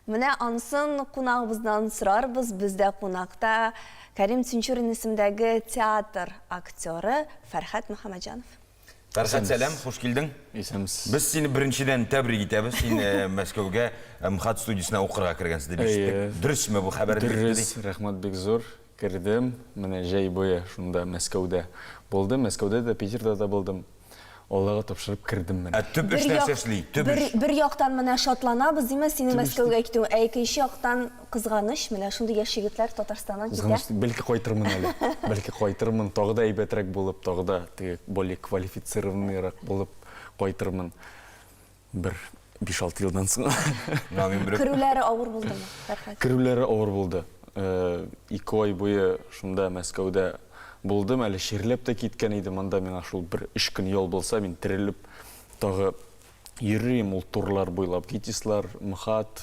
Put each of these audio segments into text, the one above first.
Менә ансын кунагыбыздан сорарбыз, бездә кунакта Кәрим Тинчурин исемдәге театр актеры Фәрхәт Мөхәммәтҗанов. Фәрхәт, сәлам, хош килдең. Исемс. Без сине беренчедән тәбрик итәбез. Син Мәскәүгә МХАТ студиясына укырга кергәнсез дип ишеттек. Дөресме бу хәбәр? Дөрес, рәхмәт бик зур. Кирдем, менә җәй буе шунда Мәскәүдә булдым. Мәскәүдә дә, Питерда да булдым. Аллага тапшырып кирдем менә. Төп эш нәрсә эшли? Төп эш. Бер яктан менә шатланабыз, диме, сине Мәскәүгә китү, ә икенче яктан кызганыч, менә шундый яшь егетләр Татарстаннан китә. Бәлки кайтырмын әле. Бәлки кайтырмын, тагы да әйбәтрәк булып, тагы да более квалифицированныйрак булып кайтырмын. Бер 5-6 елдан соң. Керүләре авыр булдымы, Фәрхәт? Керүләре авыр булды. 2 ай буе шунда Мәскәүдә булдым, әле ширләп тә киткән идем. Анда миңа шул бер 3 көн ял булса, мин терелеп тагы йөрим, ул турлар буйлап, Гитислар, МХАТ,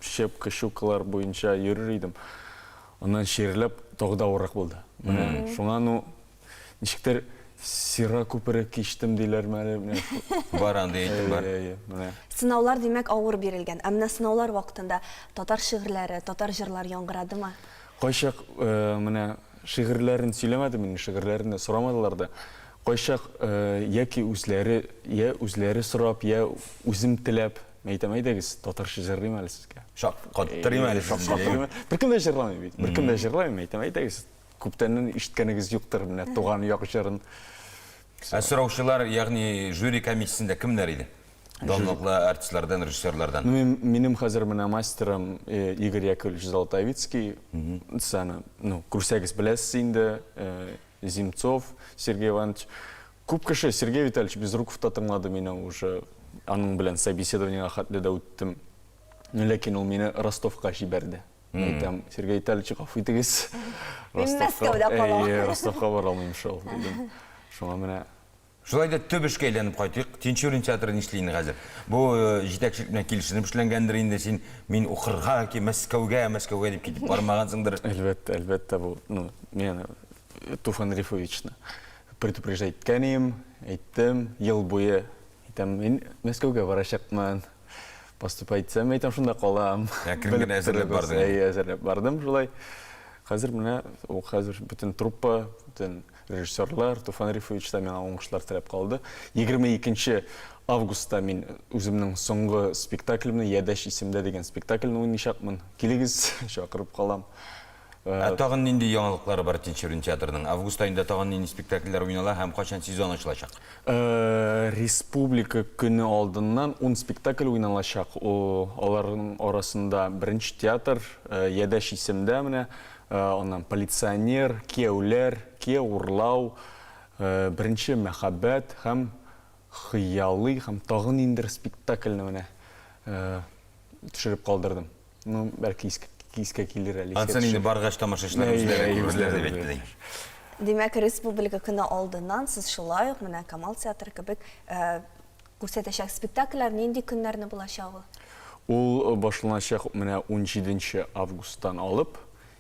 Щепка, Щукалар буенча йөрер идем. Аннан ширләп тагы да авыррак булды. Менә шуңа ничектер сира күпере кичтем диләрме әле. Бар анда әйтеп бар. Сынаулар димәк авыр бирелгән. Ә менә сынаулар вакытында татар шигырьләре, татар җырлар яңгырадымы? Кайчак менә шигырьләрен сөйләмәдем, минем шигырьләрне сорамадылар да. Кайчак яки үзләре сорап, я үзем теләп, әйтәмәйдегез, татарча җырлыйм әле сезгә. Шак, каттырыйм әле сезгә. Беркем дә җырламый бит. Беркем дә җырлаймый, әйтәмәйдегез. Күптәннән ишеткәнегез юктыр, менә туган як җырын. Сораучылар, ягъни жюри комиссиясендә кемнәр иде? Данлыклы артистлардан, режиссерлардан. Минем хәзер менә мастерым Игорь Яковлевич Золотовицкий, саны, күрсәгез беләсез инде, Земцов Сергей Иванович. Күп кеше Сергей Витальевич Безруков та тыңлады мине уже, аның белән собеседованиегә хәтле дә үттем. Ләкин ул мине Ростовка җибәрде. Әйтәм, Сергей Витальевич, гафу итегез. Ростовка бара алмыйм шул, дидем. Шуңа менә Шулай да төп эшкә әйләнеп кайтыйк. Тинчурин театры нишләйне хәзер? Бу җитәкчелек белән килешенеп эшләнгәндер инде, син мин укырга ки Мәскәүгә дип китеп бармагансыңдыр. Әлбәттә бу, мен Туфан Рифовичны предупреждать иткәнем, әйттем, ел буе, әйтәм, мин Мәскәүгә барачакмын. Поступать итсәм, әйтәм, шунда калам. Кергән әзерләп бардым. Әзерләп бардым, шулай. Хәзер менә ул хәзер бөтен труппа, бөтен режиссерлар, Туфан Рифович та миңа уңышлар теләп калды. 22 августта мин үземнең соңгы спектаклемне Ядәш исемдә дигән спектакльне уйнашакмын. Килегез, чакырып калам. Тагын нинди яңалыклары бар Тинчурин театрының? Август айында тагын нинди спектакльләр уйнала һәм качан сезон ачылачак? Республика көне алдыннан 10 спектакль уйналачак. Аларның арасында беренче театр Ядәш исемдә менә, оннан полиционер, Кияүләр, Кия урлау, беренче мәхәббәт һәм хыялый һәм тагын индер спектакльне менә төшереп калдырдым. Бәлки искә килер әле. Ансын инде баргач тамашачылар үзләре дип әйтте. Димәк, республика көне алдыннан сез шулай ук менә Камал театры кебек күрсәтәчәк спектакльләр нинди көннәрне булачагы? Ул башланачак менә 17 августтан алып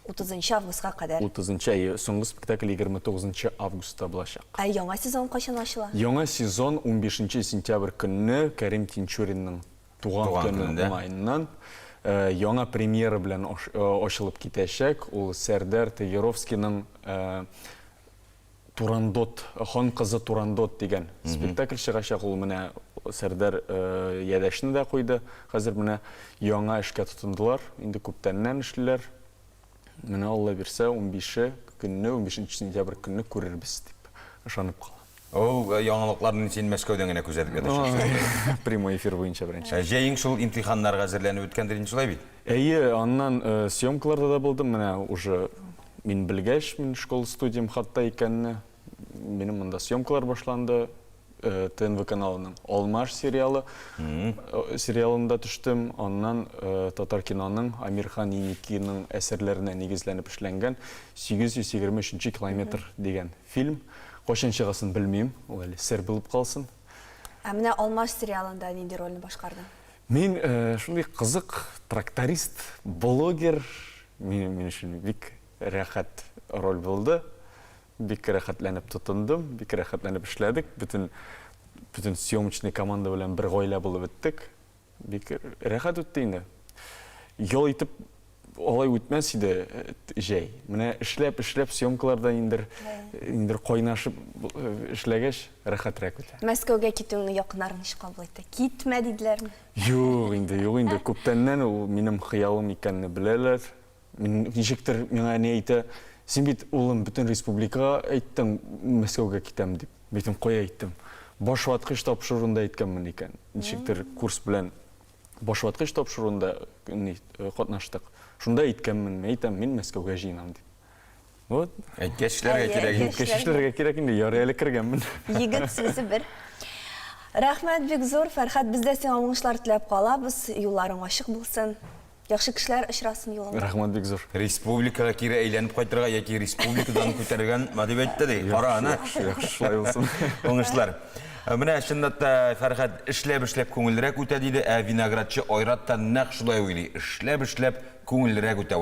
30 августка кадәр. 30 соңгы спектакль 29 августта булачак. Ә яңа сезон качан ачыла? Яңа сезон 15 сентябрь көнне Кәрим Тинчуринның туган көне уңайыннан яңа премьера белән ачылып китәчәк. Ул Сәрдар Тагировскийның Турандот, хан кызы Турандот дигән спектакль чыгачак. Ул менә Сәрдар Ядәшне дә куйды. Хәзер менә яңа эшкә тотындылар. Инде күптәннән эшлиләр. Менә Алла бирсә 15 сентябрь көнне күрербез дип ышанып калам. Ул яңалыкларны син Мәскәүдән генә күзәтеп ятасың. Прямой эфир буенча беренче. Җәйең шул имтиханнарга әзерләнеп үткәндер инде шулай бит? Аннан съемкаларда да булдым. Менә уже мин белгәч, мин школ студиям хатта икәнне, минем монда съемкалар башланды. ТНВ каналының Алмаш сериалында төштем. Аннан татар киноның Амирхан Еникиның әсәрләренә нигезләнеп эшләнгән 823 километр дигән фильм. Кайчан чыгасын белмим, ул әле сер булып калсын. Ә менә Алмаш сериалында нинди рольне башкардың? Мин шундый кызык тракторист, блогер, мин өчен бик рәхәт роль булды. Бик рәхәтләнеп тотындым, бик рәхәтләнеп эшләдек. Бүтән съемочный команда белән бер гаилә булып беттек. Бик рәхәт үтте инде. Yol itip olay үтмәс иде җәй. Менә эшләп съемкаларда индер кайнашып эшләгәч рәхәтрәк үтә. Мәскәүгә китүеңне якыннарың ничек кабул итте? Китмә диделәрме? Юк инде. Күптәннән ул минем хыялым икәнне беләләр. Мин ничектер миңа не әйтә, син бит улым бөтен республикага әйттең Мәскәүгә китәм дип. Битем кая әйттем. Баш ваткыч тапшыруында әйткәнмен икән. Ничектер курс белән баш ваткыч тапшыруында катнаштык. Шунда әйткәнмен, әйтәм мин Мәскәүгә җыенам дип. Вот. Әйткәчләргә кирәк инде, ярый әле кергәнмен. Егет сүзе бер. Рәхмәт бик зур, Фәрхәт, без дә сиңа уңышлар теләп калабыз. Юлларың ачык булсын. Яхшы кешеләр очрасын юлыңда. Рәхмәт бик зур. Республикага кире әйләнеп кайтырга яки республикадан күтәргән мадиб әйтте ди. Кара аны. Яхшы шулай булсын. Уңышлар. Менә чынлыкта Фәрхәт эшләп күңеллерәк үтә диде, ә виноградчы Айрат та нәкъ шулай уйлый. Эшләп күңеллерәк үтә.